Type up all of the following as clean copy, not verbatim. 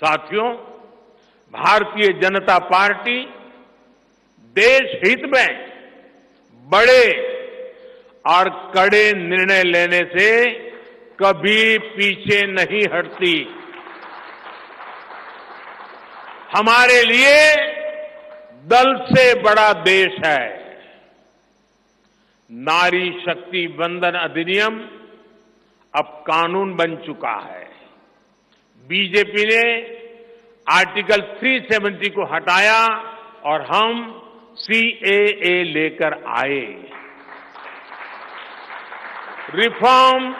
साथियों, भारतीय जनता पार्टी देश हित में बड़े और कड़े निर्णय लेने से कभी पीछे नहीं हटती। हमारे लिए दल से बड़ा देश है। नारी शक्ति वंदन अधिनियम अब कानून बन चुका है। बीजेपी ने आर्टिकल 370 को हटाया और हम सीएए लेकर आए। रिफॉर्म,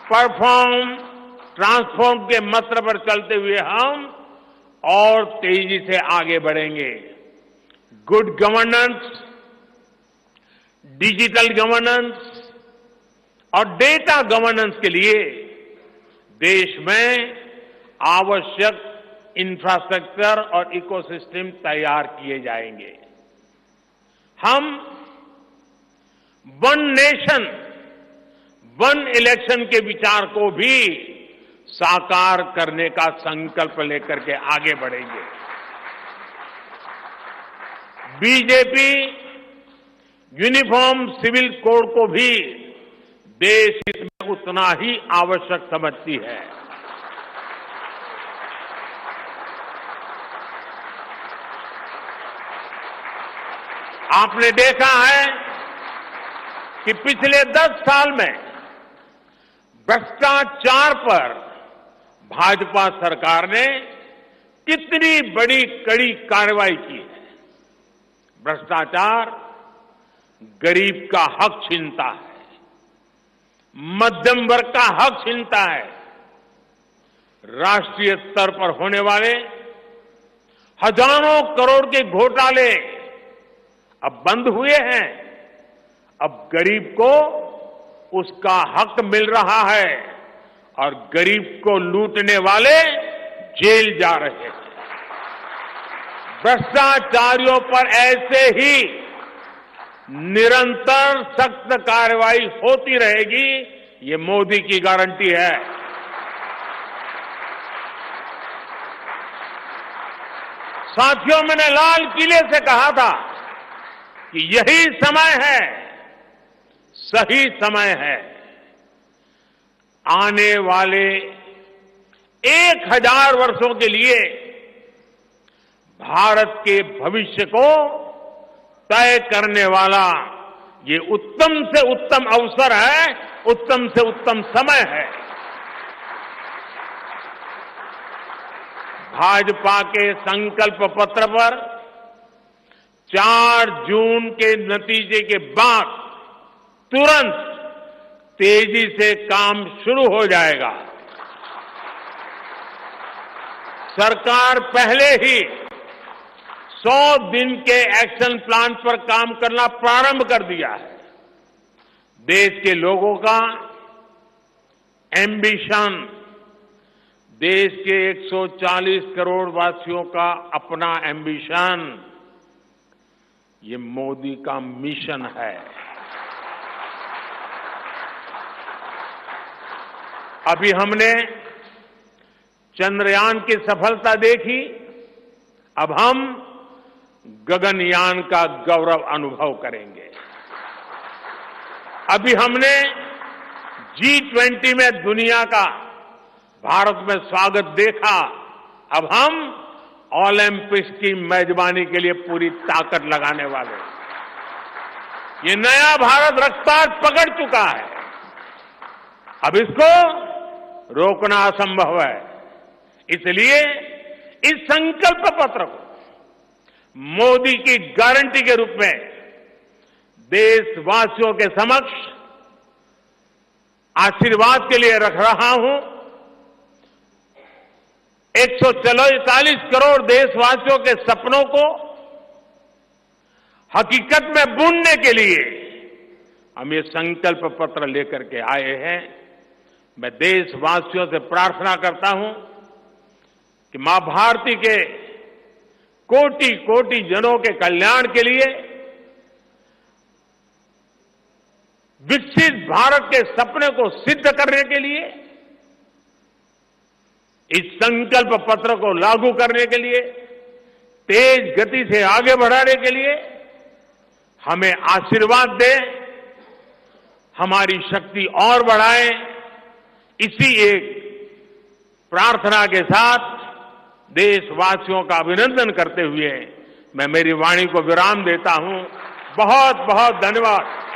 परफॉर्म, ट्रांसफॉर्म के मंत्र पर चलते हुए हम और तेजी से आगे बढ़ेंगे। गुड गवर्नेंस, डिजिटल गवर्नेंस और डेटा गवर्नेंस के लिए देश में आवश्यक इंफ्रास्ट्रक्चर और इकोसिस्टम तैयार किए जाएंगे। हम वन नेशन, वन इलेक्शन के विचार को भी साकार करने का संकल्प लेकर के आगे बढ़ेंगे। बीजेपी यूनिफॉर्म सिविल कोड को भी देश हित में उतना ही आवश्यक समझती है। आपने देखा है कि पिछले 10 साल में भ्रष्टाचार पर भाजपा सरकार ने कितनी बड़ी कड़ी कार्रवाई की है। भ्रष्टाचार गरीब का हक छीनता है, मध्यम वर्ग का हक छीनता है। राष्ट्रीय स्तर पर होने वाले हजारों करोड़ के घोटाले अब बंद हुए हैं। अब गरीब को उसका हक मिल रहा है और गरीब को लूटने वाले जेल जा रहे हैं। भ्रष्टाचारियों पर ऐसे ही निरंतर सख्त कार्रवाई होती रहेगी, ये मोदी की गारंटी है। साथियों, मैंने लाल किले से कहा था कि यही समय है, सही समय है। आने वाले 1000 वर्षों के लिए भारत के भविष्य को तय करने वाला ये उत्तम से उत्तम अवसर है, उत्तम से उत्तम समय है। भाजपा के संकल्प पत्र पर 4 जून के नतीजे के बाद तुरंत तेजी से काम शुरू हो जाएगा। सरकार पहले ही 100 दिन के एक्शन प्लान पर काम करना प्रारंभ कर दिया है। देश के लोगों का एम्बिशन, देश के 140 करोड़ वासियों का अपना एम्बिशन, ये मोदी का मिशन है। अभी हमने चंद्रयान की सफलता देखी, अब हम गगनयान का गौरव अनुभव करेंगे। अभी हमने G20 में दुनिया का भारत में स्वागत देखा, अब हम ओलंपिक्स की मेजबानी के लिए पूरी ताकत लगाने वाले। ये नया भारत रफ्तार पकड़ चुका है, अब इसको रोकना असंभव है। इसलिए इस संकल्प पत्र को मोदी की गारंटी के रूप में देशवासियों के समक्ष आशीर्वाद के लिए रख रहा हूं। 144 करोड़ देशवासियों के सपनों को हकीकत में बुनने के लिए हम ये संकल्प पत्र लेकर के आए हैं। मैं देशवासियों से प्रार्थना करता हूं कि मां भारती के कोटि कोटि जनों के कल्याण के लिए, विकसित भारत के सपने को सिद्ध करने के लिए इस संकल्प पत्र को लागू करने के लिए, तेज गति से आगे बढ़ाने के लिए हमें आशीर्वाद दे, हमारी शक्ति और बढ़ाए। इसी एक प्रार्थना के साथ देशवासियों का अभिनंदन करते हुए मैं मेरी वाणी को विराम देता हूं। बहुत बहुत धन्यवाद।